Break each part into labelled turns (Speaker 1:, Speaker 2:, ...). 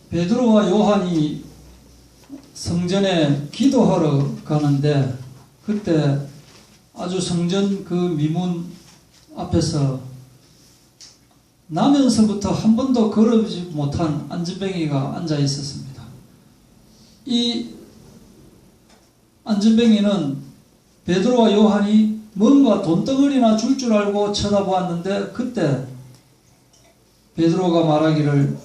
Speaker 1: 베드로와 요한이 성전에 기도하러 가는데 그때 아주 성전 그 미문 앞에서 나면서부터 한 번도 걸어보지 못한 안전뱅이가 앉아 있었습니다. 이 안전뱅이는 베드로와 요한이 뭔가 돈덩어리나 줄 줄 알고 쳐다보았는데 그때 베드로가 말하기를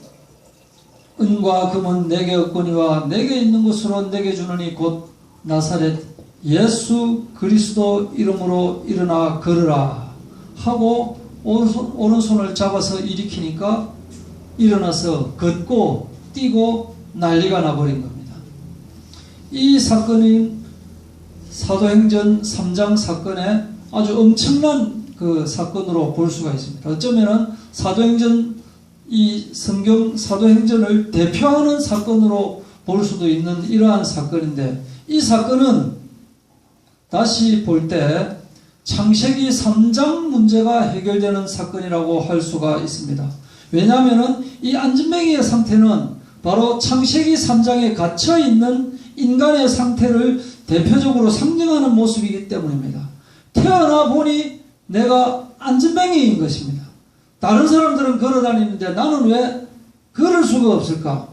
Speaker 1: 은과 금은 내게 없거니와 내게 있는 것으로 내게 주느니 곧 나사렛 예수 그리스도 이름으로 일어나 걸으라 하고 오른손을 잡아서 일으키니까 일어나서 걷고 뛰고 난리가 나버린 겁니다. 이 사건이 사도행전 3장 사건의 아주 엄청난 그 사건으로 볼 수가 있습니다. 어쩌면은 이 성경 사도행전을 대표하는 사건으로 볼 수도 있는 이러한 사건인데, 이 사건은 다시 볼 때 창세기 3장 문제가 해결되는 사건이라고 할 수가 있습니다. 왜냐하면 이 안전뱅이의 상태는 바로 창세기 3장에 갇혀있는 인간의 상태를 대표적으로 상징하는 모습이기 때문입니다. 태어나 보니 내가 안전뱅이인 것입니다. 다른 사람들은 걸어다니는데 나는 왜 걸을 수가 없을까?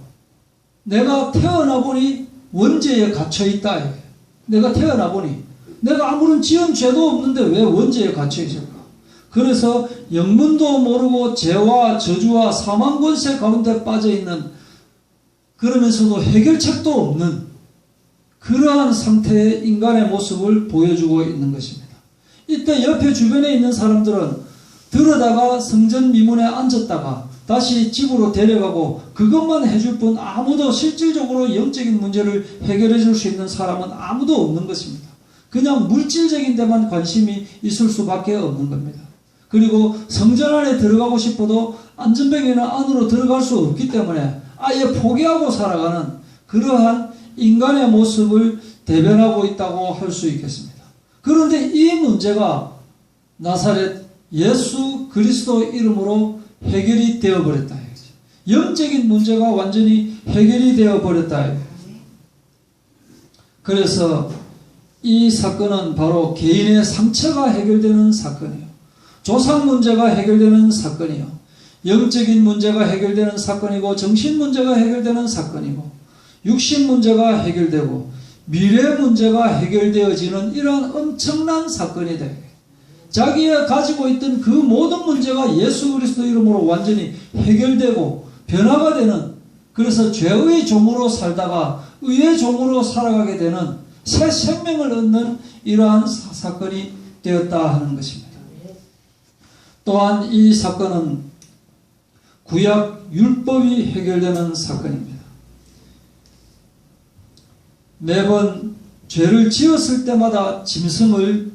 Speaker 1: 내가 태어나 보니 원죄에 갇혀있다. 내가 태어나 보니 내가 아무런 지은 죄도 없는데 왜 원죄에 갇혀있을까? 그래서 영문도 모르고 죄와 저주와 사망 권세 가운데 빠져있는, 그러면서도 해결책도 없는 그러한 상태의 인간의 모습을 보여주고 있는 것입니다. 이때 옆에 주변에 있는 사람들은 들어다가 성전 미문에 앉았다가 다시 집으로 데려가고 그것만 해줄 뿐 아무도 실질적으로 영적인 문제를 해결해 줄 수 있는 사람은 아무도 없는 것입니다. 그냥 물질적인 데만 관심이 있을 수밖에 없는 겁니다. 그리고 성전 안에 들어가고 싶어도 안전뱅이는 안으로 들어갈 수 없기 때문에 아예 포기하고 살아가는 그러한 인간의 모습을 대변하고 있다고 할 수 있겠습니다. 그런데 이 문제가 나사렛 예수 그리스도 이름으로 해결이 되어버렸다. 영적인 문제가 완전히 해결이 되어버렸다. 그래서 이 사건은 바로 개인의 상처가 해결되는 사건이에요. 조상 문제가 해결되는 사건이에요. 영적인 문제가 해결되는 사건이고, 정신 문제가 해결되는 사건이고, 육신 문제가 해결되고, 미래 문제가 해결되어지는 이러한 엄청난 사건이다. 자기가 가지고 있던 그 모든 문제가 예수 그리스도 이름으로 완전히 해결되고 변화가 되는, 그래서 죄의 종으로 살다가 의의 종으로 살아가게 되는 새 생명을 얻는 이러한 사건이 되었다 하는 것입니다. 또한 이 사건은 구약 율법이 해결되는 사건입니다. 매번 죄를 지었을 때마다 짐승을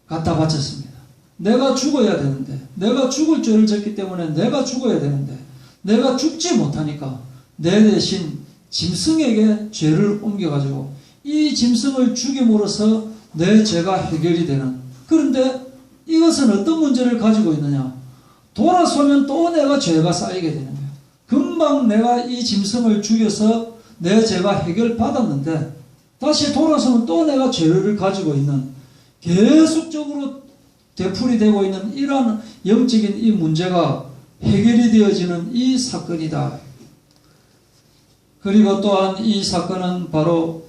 Speaker 1: 갖다 바쳤습니다. 내가 죽어야 되는데, 내가 죽을 죄를 졌기 때문에 내가 죽어야 되는데, 내가 죽지 못하니까 내 대신 짐승에게 죄를 옮겨가지고 이 짐승을 죽임으로써 내 죄가 해결이 되는, 그런데 이것은 어떤 문제를 가지고 있느냐? 돌아서면 또 내가 죄가 쌓이게 되는 거예요. 금방 내가 이 짐승을 죽여서 내 죄가 해결받았는데 다시 돌아서면 또 내가 죄를 가지고 있는, 계속적으로 되풀이되고 있는 이러한 영적인 이 문제가 해결이 되어지는 이 사건이다. 그리고 또한 이 사건은 바로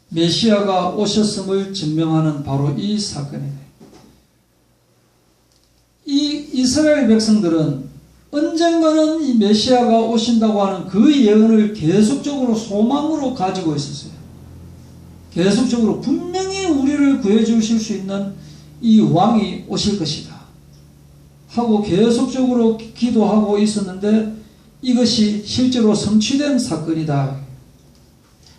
Speaker 1: 메시아가 오셨음을 증명하는 바로 이 사건이다. 이 이스라엘 백성들은 언젠가는 이 메시아가 오신다고 하는 그 예언을 계속적으로 소망으로 가지고 있었어요. 계속적으로 분명히 우리를 구해 주실 수 있는 이 왕이 오실 것이다 하고 계속적으로 기도하고 있었는데 이것이 실제로 성취된 사건이다.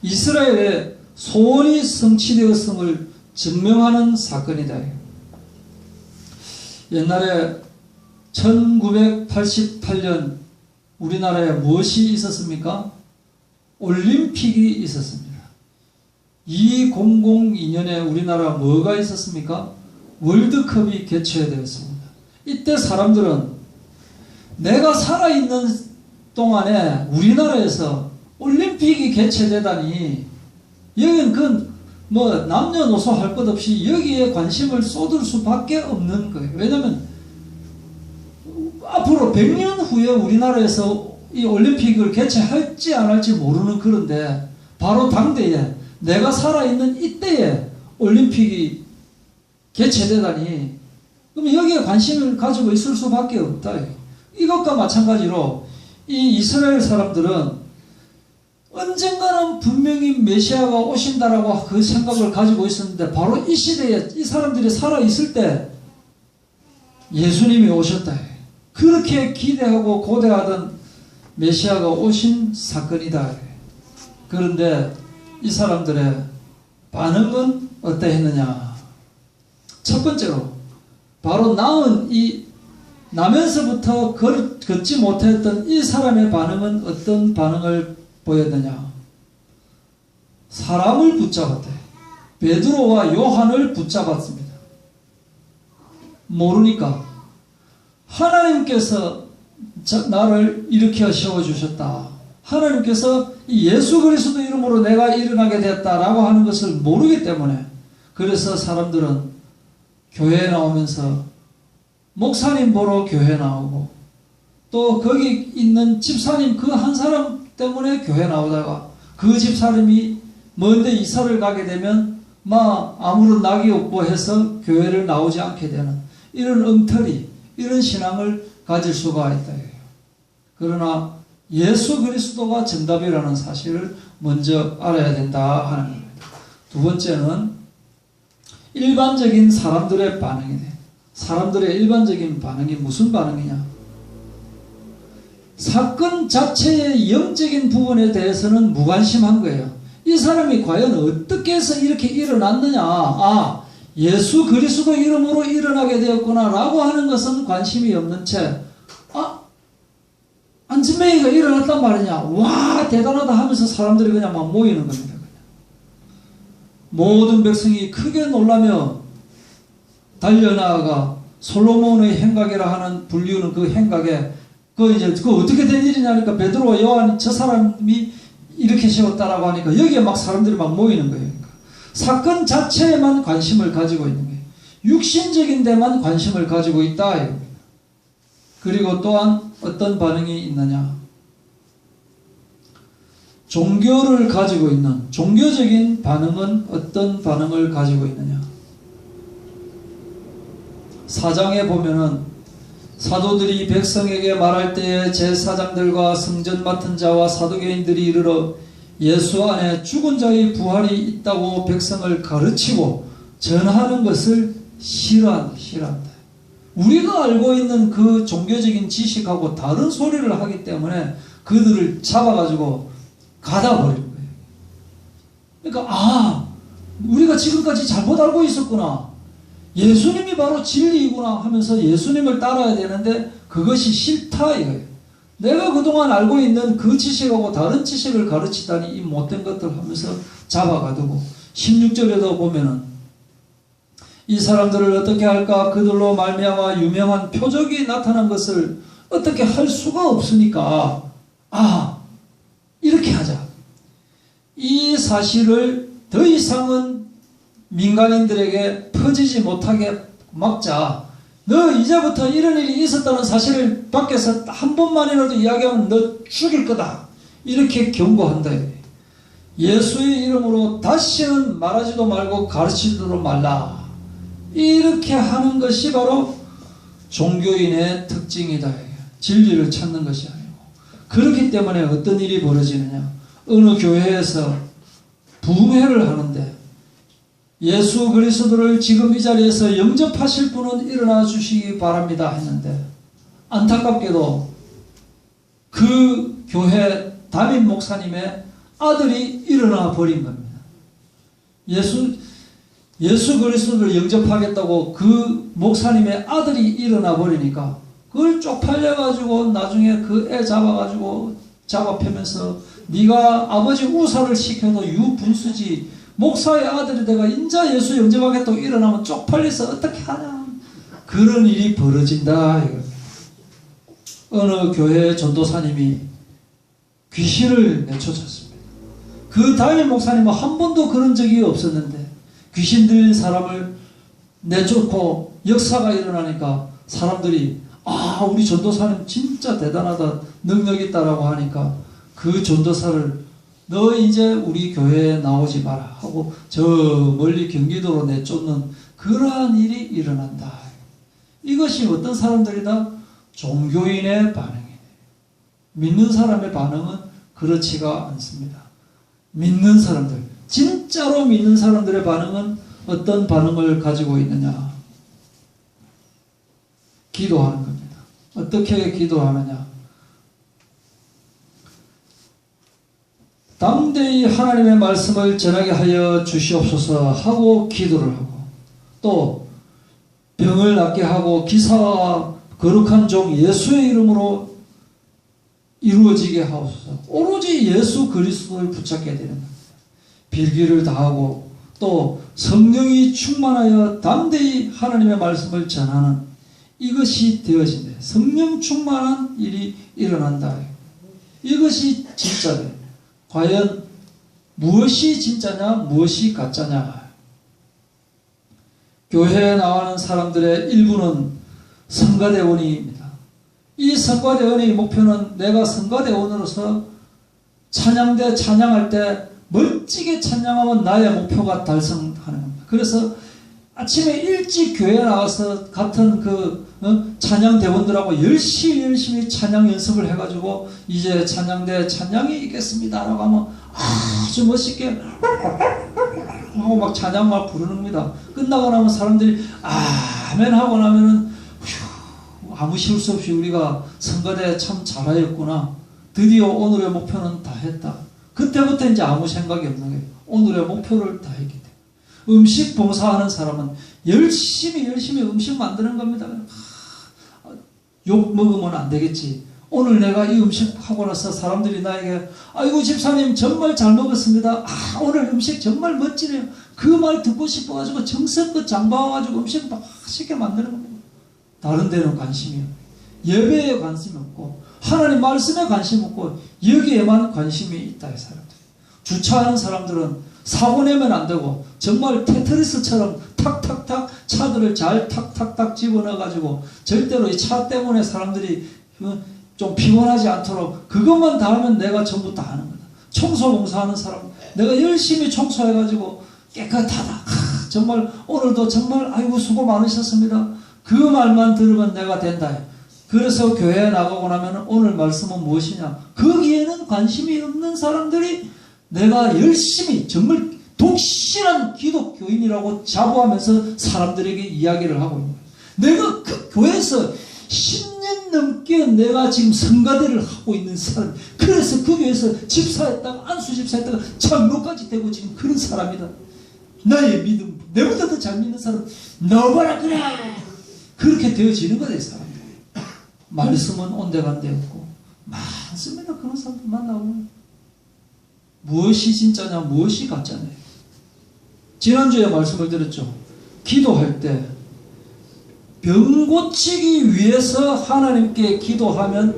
Speaker 1: 이스라엘의 소원이 성취되었음을 증명하는 사건이다. 옛날에 1988년 우리나라에 무엇이 있었습니까? 올림픽이 있었습니다. 2002년에 우리나라 뭐가 있었습니까? 월드컵이 개최되었습니다. 이때 사람들은 내가 살아있는 동안에 우리나라에서 올림픽이 개최되다니, 여기는 뭐 남녀노소 할 것 없이 여기에 관심을 쏟을 수밖에 없는 거예요. 왜냐하면 앞으로 100년 후에 우리나라에서 이 올림픽을 개최할지 안 할지 모르는, 그런데 바로 당대에, 내가 살아있는 이때에 올림픽이 개최되다니, 그럼 여기에 관심을 가지고 있을 수밖에 없다. 이것과 마찬가지로 이 이스라엘 사람들은 언젠가는 분명히 메시아가 오신다라고 그 생각을 가지고 있었는데, 바로 이 시대에 이 사람들이 살아있을 때 예수님이 오셨다. 그렇게 기대하고 고대하던 메시아가 오신 사건이다. 그런데 이 사람들의 반응은 어떠했느냐? 첫 번째로, 바로 나면서부터 걷지 못했던 이 사람의 반응은 어떤 반응을 보였느냐? 사람을 붙잡았대. 베드로와 요한을 붙잡았습니다. 모르니까. 하나님께서 나를 일으켜 세워주셨다. 하나님께서 예수 그리스도 이름으로 내가 일어나게 됐다라고 하는 것을 모르기 때문에, 그래서 사람들은 교회에 나오면서 목사님 보러 교회 나오고, 또 거기 있는 집사님 그 한 사람 때문에 교회 나오다가 그 집사람이 먼데 이사를 가게 되면 아무런 낙이 없고 해서 교회를 나오지 않게 되는 이런 엉터리, 이런 신앙을 가질 수가 있다. 그러나 예수 그리스도가 정답이라는 사실을 먼저 알아야 된다 하는 겁니다. 두 번째는 일반적인 사람들의 반응이네. 사람들의 일반적인 반응이 무슨 반응이냐? 사건 자체의 영적인 부분에 대해서는 무관심한 거예요. 이 사람이 과연 어떻게 해서 이렇게 일어났느냐, 예수 그리스도 이름으로 일어나게 되었구나 라고 하는 것은 관심이 없는 채, 안진뱅이가 일어났단 말이냐, 와 대단하다 하면서 사람들이 그냥 막 모이는 겁니다. 그냥. 모든 백성이 크게 놀라며 달려나가 솔로몬의 행각이라 하는 불리우는 그 행각에, 그 어떻게 된 일이냐니까, 베드로와 요한 저 사람이 이렇게 세웠다라고 하니까 여기에 막 사람들이 막 모이는 거예요. 그러니까 사건 자체에만 관심을 가지고 있는 거예요. 육신적인 데만 관심을 가지고 있다. 그리고 또한 어떤 반응이 있느냐? 종교를 가지고 있는 종교적인 반응은 어떤 반응을 가지고 있느냐? 4장에 보면은 사도들이 백성에게 말할 때에 제사장들과 성전 맡은 자와 사두개인들이 이르러 예수 안에 죽은 자의 부활이 있다고 백성을 가르치고 전하는 것을 싫어한다. 우리가 알고 있는 그 종교적인 지식하고 다른 소리를 하기 때문에 그들을 잡아가지고 가다버리는 거예요. 그러니까 우리가 지금까지 잘못 알고 있었구나, 예수님이 바로 진리이구나 하면서 예수님을 따라야 되는데 그것이 싫다 이거예요. 내가 그동안 알고 있는 그 지식하고 다른 지식을 가르치다니 이 못된 것들 하면서 잡아가두고, 16절에도 보면은 이 사람들을 어떻게 할까? 그들로 말미암아 유명한 표적이 나타난 것을 어떻게 할 수가 없으니까 이렇게 하자. 이 사실을 더 이상은 민간인들에게 퍼지지 못하게 막자. 너 이제부터 이런 일이 있었다는 사실을 밖에서 한 번만이라도 이야기하면 너 죽일 거다. 이렇게 경고한다. 예수의 이름으로 다시는 말하지도 말고 가르치지도 말라. 이렇게 하는 것이 바로 종교인의 특징이다. 진리를 찾는 것이 아니고. 그렇기 때문에 어떤 일이 벌어지느냐? 어느 교회에서 부흥회를 하는데 예수 그리스도를 지금 이 자리에서 영접하실 분은 일어나 주시기 바랍니다 했는데, 안타깝게도 그 교회 담임 목사님의 아들이 일어나 버린 겁니다. 예수 그리스도를 영접하겠다고 그 목사님의 아들이 일어나 버리니까 그걸 쪽팔려가지고 나중에 그 애 잡아 패면서 네가 아버지 우사를 시켜도 유분수지, 목사의 아들이 내가 인자 예수 영접하겠다고 일어나면 쪽팔려서 어떻게 하냐, 그런 일이 벌어진다. 어느 교회 전도사님이 귀신을 내쫓았습니다. 그 담임 목사님은 한 번도 그런 적이 없었는데 귀신 들린 사람을 내쫓고 역사가 일어나니까 사람들이 우리 전도사님 진짜 대단하다, 능력 있다라고 하니까 그 전도사를 너 이제 우리 교회에 나오지 마라 하고 저 멀리 경기도로 내쫓는 그러한 일이 일어난다. 이것이 어떤 사람들이다? 종교인의 반응이에요. 믿는 사람의 반응은 그렇지가 않습니다. 믿는 사람들, 진짜로 믿는 사람들의 반응은 어떤 반응을 가지고 있느냐? 기도하는 겁니다. 어떻게 기도하느냐? 담대히 하나님의 말씀을 전하게 하여 주시옵소서 하고 기도를 하고, 또 병을 낫게 하고 기사와 거룩한 종 예수의 이름으로 이루어지게 하옵소서. 오로지 예수 그리스도를 붙잡게 되는 겁니다. 빌기를 다하고 또 성령이 충만하여 담대히 하나님의 말씀을 전하는 이것이 되어진다. 성령 충만한 일이 일어난다. 이것이 진짜다. 과연 무엇이 진짜냐, 무엇이 가짜냐? 교회에 나가는 사람들의 일부는 성가대원입니다. 이 성가대원의 목표는 내가 성가대원으로서 찬양대 찬양할 때 멋지게 찬양하면 나의 목표가 달성하는 겁니다. 그래서 아침에 일찍 교회에 나와서 같은 찬양대원들하고 열심히 찬양 연습을 해가지고 이제 찬양대 찬양이 있겠습니다 라고 하면 아주 멋있게 하고 막 찬양 막 부르는 겁니다. 끝나고 나면 사람들이 아멘 하고 나면은 아무 실수 없이 우리가 성가대 참 잘하였구나. 드디어 오늘의 목표는 다 했다. 그때부터 이제 아무 생각이 없는 거예요. 오늘의 목표를 다 했기 때문에. 음식 봉사하는 사람은 열심히 음식 만드는 겁니다. 욕 먹으면 안 되겠지. 오늘 내가 이 음식 하고 나서 사람들이 나에게 아이고 집사님 정말 잘 먹었습니다. 오늘 음식 정말 멋지네요. 그 말 듣고 싶어가지고 정성껏 장봐가지고 음식 맛있게 만드는 겁니다. 다른 데는 관심이 없고 예배에 관심이 없고 하나님 말씀에 관심 없고 여기에만 관심이 있다. 이 사람들. 주차하는 사람들은 사고 내면 안 되고 정말 테트리스처럼 탁탁탁 차들을 잘 탁탁탁 집어넣어가지고 절대로 이 차 때문에 사람들이 좀 피곤하지 않도록 그것만 다 하면 내가 전부 다 하는 거다. 청소 봉사하는 사람 내가 열심히 청소해가지고 깨끗하다. 정말 오늘도 정말 아이고 수고 많으셨습니다. 그 말만 들으면 내가 된다. 그래서 교회에 나가고 나면 오늘 말씀은 무엇이냐? 거기에는 관심이 없는 사람들이 내가 열심히 정말 독실한 기독교인이라고 자부하면서 사람들에게 이야기를 하고 있는 거예요. 내가 그 교회에서 10년 넘게 내가 지금 성가대를 하고 있는 사람, 그래서 그 교회에서 집사했다가 안수집사했다가 장로까지 되고 지금 그런 사람이다. 나의 믿음, 내보다 더 잘 믿는 사람 너봐라 그래. 그렇게 되어지는 거다. 이 사람들. 말씀은 온데간데 없고 많습니다. 그런 사람들 만나보면 무엇이 진짜냐 무엇이 가짜냐. 지난주에 말씀을 드렸죠. 기도할 때 병 고치기 위해서 하나님께 기도하면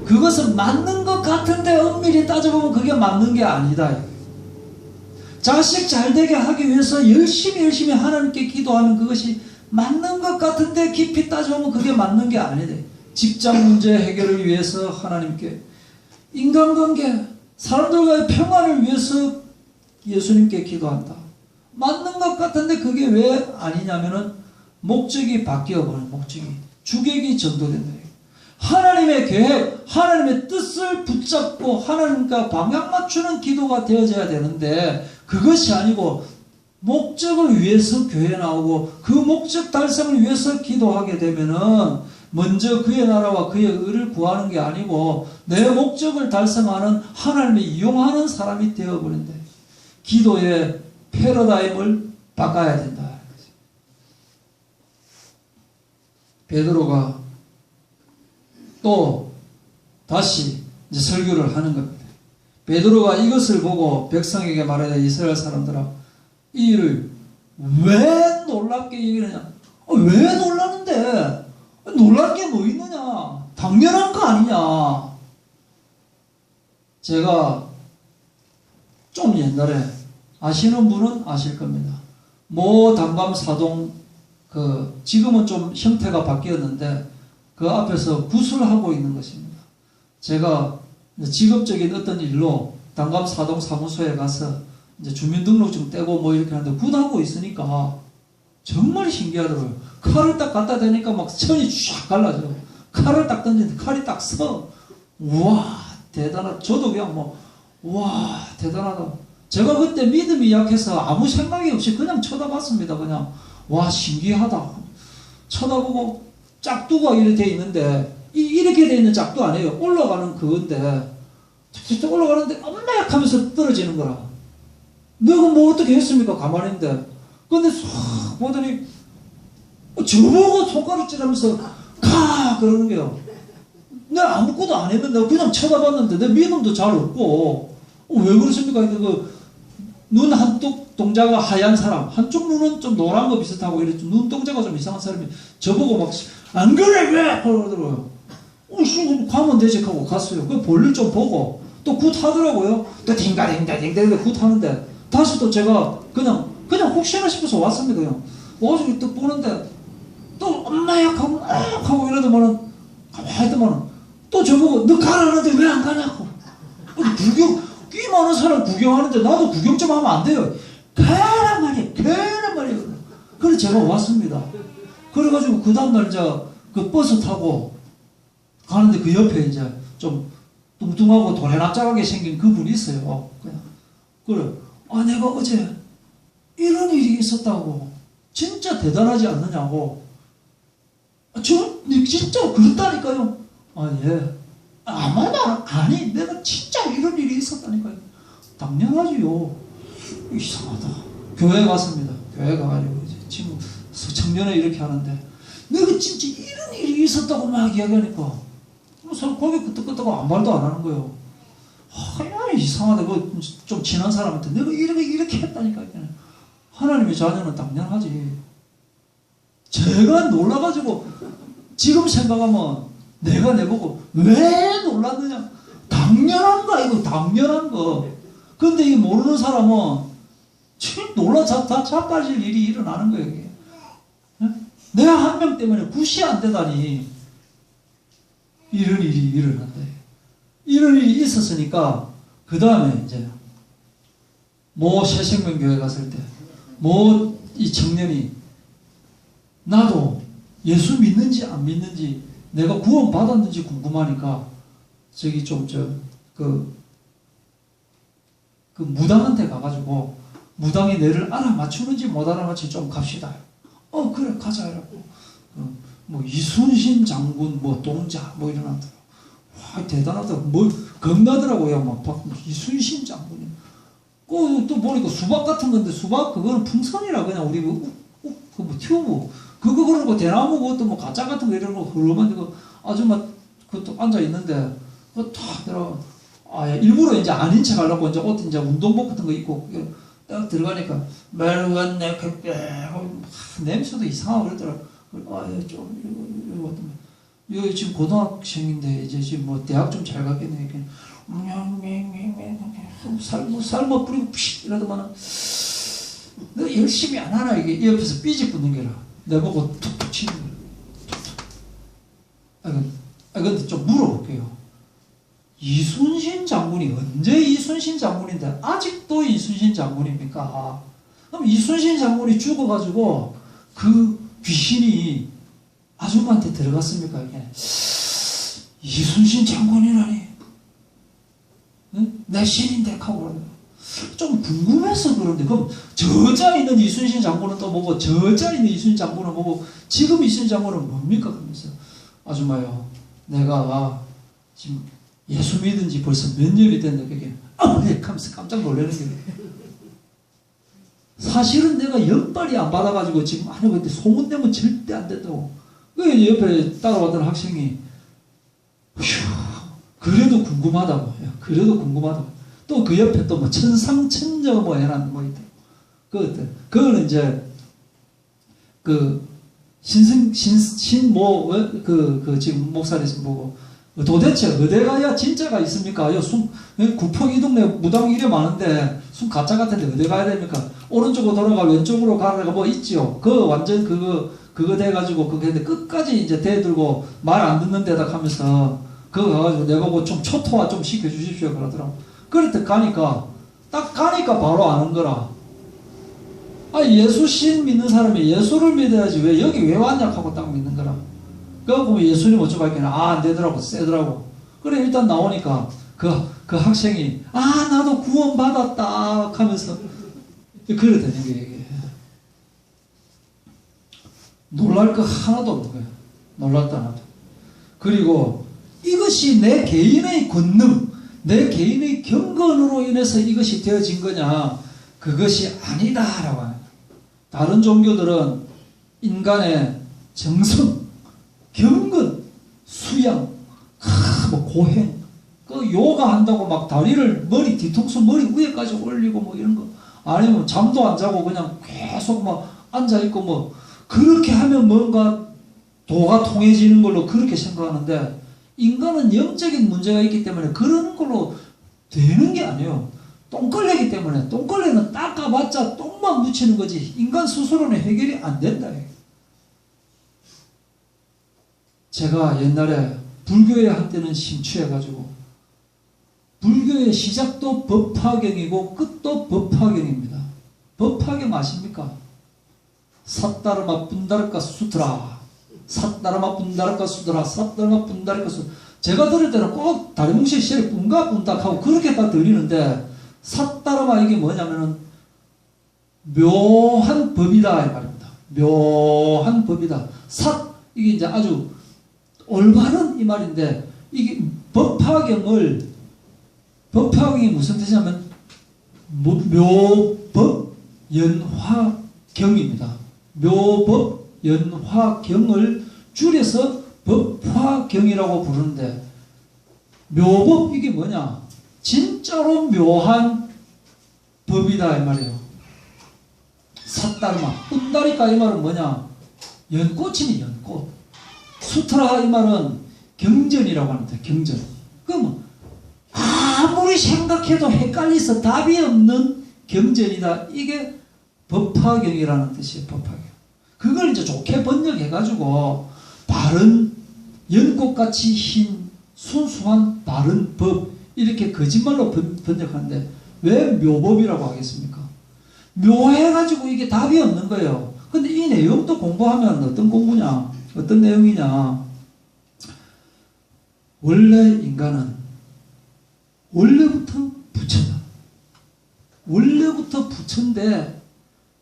Speaker 1: 그것은 맞는 것 같은데 엄밀히 따져보면 그게 맞는 게 아니다. 자식 잘되게 하기 위해서 열심히 하나님께 기도하면 그것이 맞는 것 같은데 깊이 따져보면 그게 맞는 게 아니다. 직장 문제 해결을 위해서 하나님께, 인간관계 사람들과의 평화를 위해서 예수님께 기도한다. 맞는 것 같은데 그게 왜 아니냐면은 목적이 바뀌어버린 목적이 주객이 전도된다. 하나님의 계획, 하나님의 뜻을 붙잡고 하나님과 방향 맞추는 기도가 되어져야 되는데 그것이 아니고 목적을 위해서 교회에 나오고 그 목적 달성을 위해서 기도하게 되면은 먼저 그의 나라와 그의 의를 구하는 게 아니고 내 목적을 달성하는 하나님을 이용하는 사람이 되어버린다. 기도의 패러다임을 바꿔야 된다. 베드로가 또 다시 이제 설교를 하는 겁니다. 베드로가 이것을 보고 백성에게 말하되 이스라엘 사람들아 이 일을 왜 놀랍게 얘기하느냐? 왜 놀라는데? 놀랄 게 뭐 있느냐? 당연한 거 아니냐? 제가 좀 옛날에 아시는 분은 아실 겁니다. 모 단감 사동 지금은 좀 형태가 바뀌었는데 그 앞에서 구슬하고 있는 것입니다. 제가 직업적인 어떤 일로 단감 사동 사무소에 가서 이제 주민등록증 떼고 뭐 이렇게 하는데 굿하고 있으니까 정말 신기하더라고요. 칼을 딱 갖다 대니까 막 천이 쫙 갈라져요. 칼을 딱 던지는데 칼이 딱 서. 우와, 대단하다. 저도 그냥 우와, 대단하다. 제가 그때 믿음이 약해서 아무 생각이 없이 그냥 쳐다봤습니다. 그냥, 와, 신기하다. 쳐다보고 짝두가 이렇게 돼 있는데, 이렇게 돼 있는 짝두 아니에요. 올라가는 그건데, 툭툭 올라가는데, 엄마약 하면서 떨어지는 거라. 내가 뭐 어떻게 했습니까? 가만히 있는데. 근데 쏙 보더니, 저보고 손가락 찌르면서, 그러는 거예요. 내가 아무것도 안 했는데, 그냥 쳐다봤는데, 내 믿음도 잘 없고, 왜 그러십니까? 눈 한쪽 동자가 하얀 사람, 한쪽 눈은 좀 노란 거 비슷하고, 이렇게 눈동자가 좀 이상한 사람이 저보고 막, 안 그래, 왜? 그러더라고요. 가면 되지 하고 갔어요. 그 볼일 좀 보고, 또 굿 하더라고요. 또 딩가딩가딩가 굿 하는데, 다시 또 제가 그냥 혹시나 싶어서 왔습니다. 그냥. 와서 또 보는데, 또 엄마야 하고 이러더만은, 가만히 있더만은, 또 저보고, 너 가라는데 왜 안 가냐고. 꽤 많은 사람 구경하는데 나도 구경 좀 하면 안 돼요. 가란 말이에요. 그래서 제가 왔습니다. 그래가지고 그 다음날 이제 그 버스 타고 가는데 그 옆에 이제 좀 뚱뚱하고 도래납작하게 생긴 그분이 있어요. 그래. 내가 어제 이런 일이 있었다고. 진짜 대단하지 않느냐고. 진짜 그렇다니까요. 예. 아니, 내가 진짜 이런 일이 있었다니까요. 당연하지요. 이상하다. 교회 갔습니다. 교회 가가지고, 이제 지금 청년회 이렇게 하는데, 내가 진짜 이런 일이 있었다고 막 이야기하니까, 서로 고개 끄덕끄덕하고 아무 말도 안 하는 거예요. 야, 이상하다. 좀 친한 사람한테 내가 이렇게 했다니까. 하나님의 자녀는 당연하지. 제가 놀라가지고, 지금 생각하면, 내가 내보고 왜 놀랐느냐? 당연한 거 이거 당연한 거. 근데 이 모르는 사람은 참 놀라서 다 자빠질 일이 일어나는 거예요. 이게. 내가 한 명 때문에 굿이 안 되다니 이런 일이 일어난다. 이런 일이 있었으니까 그 다음에 이제 모 새생명교회 갔을 때 모 이 청년이 나도 예수 믿는지 안 믿는지 내가 구원 받았는지 궁금하니까 저기 그 무당한테 가가지고 무당이 너를 알아맞추는지 못 알아맞추는지 좀 갑시다. 그래 가자 이러고 뭐 이순신 장군 뭐 동자 뭐 이러나더라. 와 대단하다. 뭐 겁나더라고요. 막 이순신 장군이. 또 보니까 수박 같은 건데 수박 그거는 풍선이라 그냥 우리 뭐 튜브 그거 그러고 대나무 그것도 뭐 가짜 같은 거 이런 거 흐르면 이거 아줌마 그것도 앉아 있는데 그거 탁 들어 일부러 이제 아닌 척 하려고 이제 옷 이제 운동복 같은 거 입고 딱 들어가니까 멜건네 빼고 냄새도 이상하고 그러더라. 이거 지금 고등학생인데 이제 지금 뭐 대학 좀 잘 갔겠네. 삶아 뿌리고 피 이러더만은 너 열심히 안 하나 이게 옆에서 삐지 붙는 게라. 내보고 툭툭 치는 거야. 근데 좀 물어볼게요. 이순신 장군이 언제 이순신 장군인데 아직도 이순신 장군입니까? 그럼 이순신 장군이 죽어가지고 그 귀신이 아줌마한테 들어갔습니까? 이게 이순신 장군이라니 내 신인데 하고 좀 궁금해서 그런데 그럼 저자 있는 이순신 장군은 또 뭐고 저자 있는 이순신 장군은 뭐고 지금 이순신 장군은 뭡니까? 그러면서 아줌마요 내가 지금 예수 믿은 지 벌써 몇 년이 됐는데 그게 하면서 깜짝 놀라는 게 사실은 내가 연발이 안 받아가지고 지금 아니 근데 소문내면 절대 안 된다고. 그 옆에 따라왔던 학생이 그래도 궁금하다고. 그래도 궁금하다고. 또 그 옆에 또 뭐 천상천녀 뭐 해놨는 뭐 있다. 그거는 이제 그 지금 목사님 보고 도대체 어디 가야 진짜가 있습니까? 구평 이 동네 무당 이래 많은데 숨 가짜 같은데 어디 가야 됩니까? 오른쪽으로 돌아가 왼쪽으로 가라가 뭐 있죠. 완전 그거 돼가지고 그거 했는데 끝까지 이제 대들고 말 안 듣는 데다 하면서 그거 가가지고 내보고 좀 초토화 좀 시켜주십시오 그러더라고. 그랬더니 딱 가니까 바로 아는 거라. 예수신 믿는 사람이 예수를 믿어야지 왜 여기 왜 왔냐 하고 딱 믿는 거라. 그거 보면 예수님 어쩌고 했더니 안 되더라고, 세더라고. 그래 일단 나오니까 그 학생이 나도 구원 받았다 하면서 그래 되는 게 놀랄 거 하나도 없는 거예요. 놀랄 거 하나도. 그리고 이것이 내 개인의 권능, 내 개인의 경건으로 인해서 이것이 되어진 거냐? 그것이 아니다라고 하는 거예요. 다른 종교들은 인간의 정성, 경건, 수양, 뭐 고행, 요가 한다고 막 다리를 뒤통수 머리 위에까지 올리고 뭐 이런 거, 아니면 잠도 안 자고 그냥 계속 막 앉아 있고 뭐 그렇게 하면 뭔가 도가 통해지는 걸로 그렇게 생각하는데, 인간은 영적인 문제가 있기 때문에 그런 걸로 되는 게 아니에요. 똥걸레기 때문에 똥걸레는 닦아봤자 똥만 묻히는 거지 인간 스스로는 해결이 안 된다. 제가 옛날에 불교에 한때는 심취해가지고, 불교의 시작도 법화경이고 끝도 법화경입니다. 법화경 아십니까? 삿다르마 분다르카 수트라, 삿다르마 분다르카 수트라, 삿다르마 분다르카 수트라. 제가 들을 때는 꼭 다리뭉실 시에 뿡가뿡닥하고 그렇게 딱 들리는데, 삿다르마 이게 뭐냐면은 묘한 법이다 이 말입니다. 묘한 법이다. 이게 이제 아주 올바른 이 말인데, 이게 법화경이 무슨 뜻이냐면 묘법 연화경입니다. 묘법 연화경을 줄여서 법화경이라고 부르는데, 묘법 이게 뭐냐? 진짜로 묘한 법이다 이 말이에요. 삿다르마 뿐다리까 이 말은 뭐냐? 연꽃이니 연꽃. 수트라 이 말은 경전이라고 합니다. 경전. 그러면 아무리 생각해도 헷갈려서 답이 없는 경전이다. 이게 법화경이라는 뜻이에요. 법화경. 그걸 이제 좋게 번역해가지고 바른 연꽃같이 흰 순수한 바른 법, 이렇게 거짓말로 번역하는데 왜 묘법이라고 하겠습니까? 묘해가지고 이게 답이 없는 거예요. 근데 이 내용도 공부하면 어떤 공부냐? 어떤 내용이냐? 원래 인간은 원래부터 부처다. 원래부터 부처인데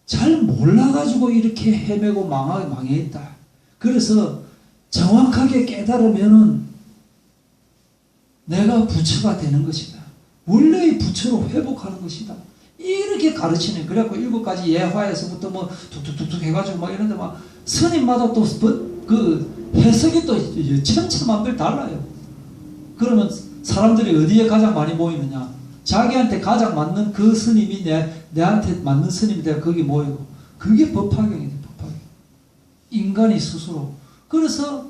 Speaker 1: 잘 몰라가지고 이렇게 헤매고 망해 있다. 그래서 정확하게 깨달으면은 내가 부처가 되는 것이다. 원래의 부처로 회복하는 것이다. 이렇게 가르치는. 그래갖고 7가지 예화에서부터 뭐 툭툭툭툭 해가지고 막 이런데 막 스님마다 또 그 해석이 또 천차만별 달라요. 그러면 사람들이 어디에 가장 많이 모이느냐? 자기한테 가장 맞는 그 스님이 내한테 맞는 스님이 내가 거기 모이고, 그게 법화경이다. 법화경. 인간이 스스로. 그래서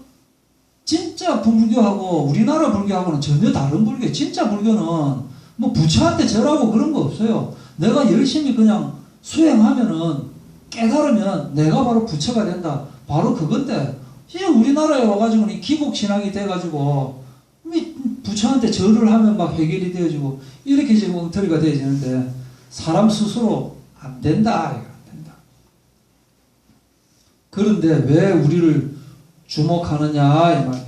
Speaker 1: 진짜 불교하고 우리나라 불교하고는 전혀 다른 불교예요. 진짜 불교는 뭐 부처한테 절하고 그런 거 없어요. 내가 열심히 그냥 수행하면은, 깨달으면 내가 바로 부처가 된다. 바로 그건데, 우리나라에 와가지고는 이 기복신앙이 돼가지고 부처한테 절을 하면 막 해결이 되어지고 이렇게 지금 엉터리가 되어지는데, 사람 스스로 안 된다. 안 된다. 그런데 왜 우리를 주목하느냐 이 말이에요.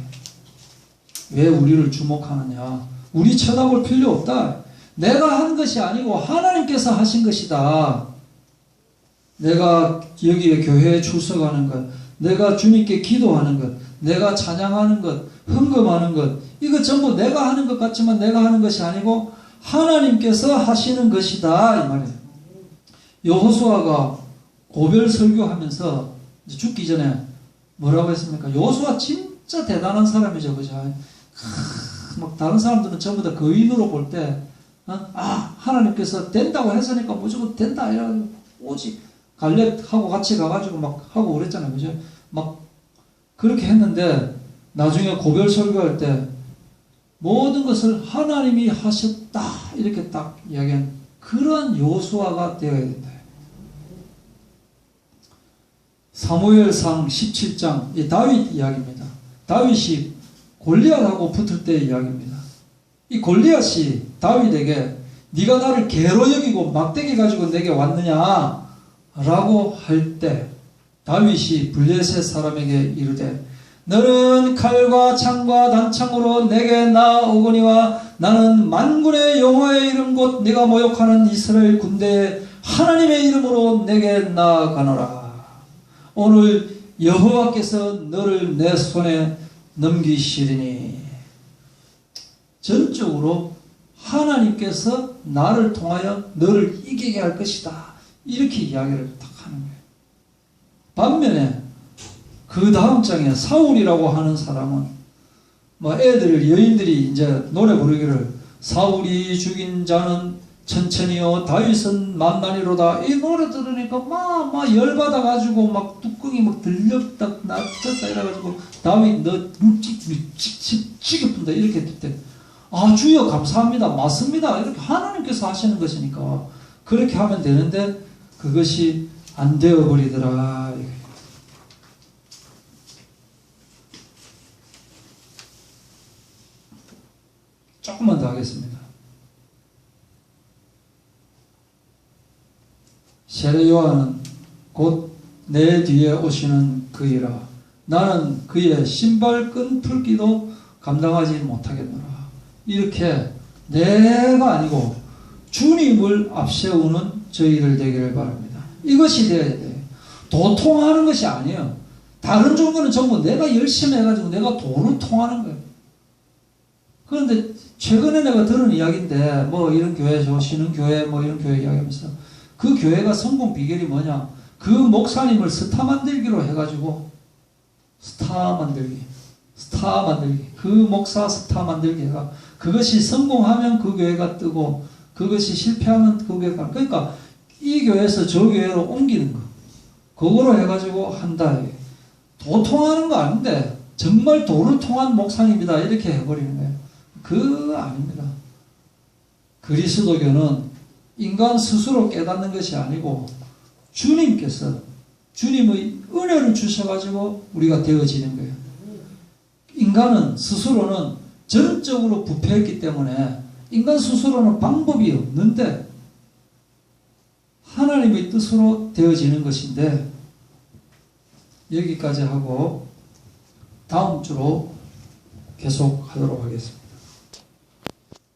Speaker 1: 왜 우리를 주목하느냐? 우리 쳐다볼 필요 없다. 내가 한 것이 아니고 하나님께서 하신 것이다. 내가 여기에 교회에 출석하는 것, 내가 주님께 기도하는 것, 내가 찬양하는 것, 헌금하는 것, 이거 전부 내가 하는 것 같지만 내가 하는 것이 아니고 하나님께서 하시는 것이다 이 말이에요. 여호수아가 고별 설교하면서 죽기 전에 뭐라고 했습니까? 여호수아 진짜 대단한 사람이죠, 그죠? 막 다른 사람들은 전부 다 거인으로 볼 때, 하나님께서 된다고 했으니까 무조건 된다 이래가지고 오직 갈렙하고 같이 가가지고 막 하고 그랬잖아요, 그죠? 막 그렇게 했는데 나중에 고별 설교할 때 모든 것을 하나님이 하셨다 이렇게 딱 이야기한 그런 여호수아가 되어야 된다. 사무엘상 17장 이 다윗 이야기입니다. 다윗이 골리앗하고 붙을 때 이야기입니다. 이 골리앗이 다윗에게 네가 나를 개로 여기고 막대기 가지고 내게 왔느냐 라고 할 때 다윗이 블레셋 사람에게 이르되 너는 칼과 창과 단창으로 내게 나아오거니와 나는 만군의 여호와의 이름 곧 네가 모욕하는 이스라엘 군대의 하나님의 이름으로 내게 나아가노라. 오늘 여호와께서 너를 내 손에 넘기시리니. 전적으로 하나님께서 나를 통하여 너를 이기게 할 것이다. 이렇게 이야기를 딱 하는 거예요. 반면에 그 다음 장에 사울이라고 하는 사람은 여인들이 이제 노래 부르기를 사울이 죽인 자는 천천히요 다윗은 만나니로다. 이 노래 들으니까 막 열받아가지고 막 뚜껑이 막 들렸다 낮췄다 이래가지고 다윗 너 죽여뿐다 이렇게 했을 때 아 주여 감사합니다 맞습니다 이렇게 하나님께서 하시는 것이니까 그렇게 하면 되는데 그것이 안 되어버리더라. 조금만 더 하겠습니다. 세례 요한은 곧 내 뒤에 오시는 그이라 나는 그의 신발끈 풀기도 감당하지 못하겠노라. 이렇게 내가 아니고 주님을 앞세우는 저희들 되기를 바랍니다. 이것이 되어야 돼요. 도통하는 것이 아니에요. 다른 종교는 전부 내가 열심히 해가지고 내가 도를 통하는 거예요. 그런데 최근에 내가 들은 이야기인데 뭐 이런 교회 좋으시는 교회 뭐 이런 교회 이야기하면서 그 교회가 성공 비결이 뭐냐? 그 목사님을 스타 만들기로 해가지고 스타 만들기 그 목사 스타 만들기 해가 그것이 성공하면 그 교회가 뜨고 그것이 실패하면 그 교회가 그러니까 이 교회에서 저 교회로 옮기는 거 그거로 해가지고 한다. 도통하는 거 아닌데 정말 도를 통한 목사님이다 이렇게 해버리는 거예요. 그거 아닙니다. 그리스도교는 인간 스스로 깨닫는 것이 아니고 주님께서 주님의 은혜를 주셔가지고 우리가 되어지는 거예요. 인간은 스스로는 전적으로 부패했기 때문에 인간 스스로는 방법이 없는데 하나님의 뜻으로 되어지는 것인데 여기까지 하고 다음 주로 계속하도록 하겠습니다.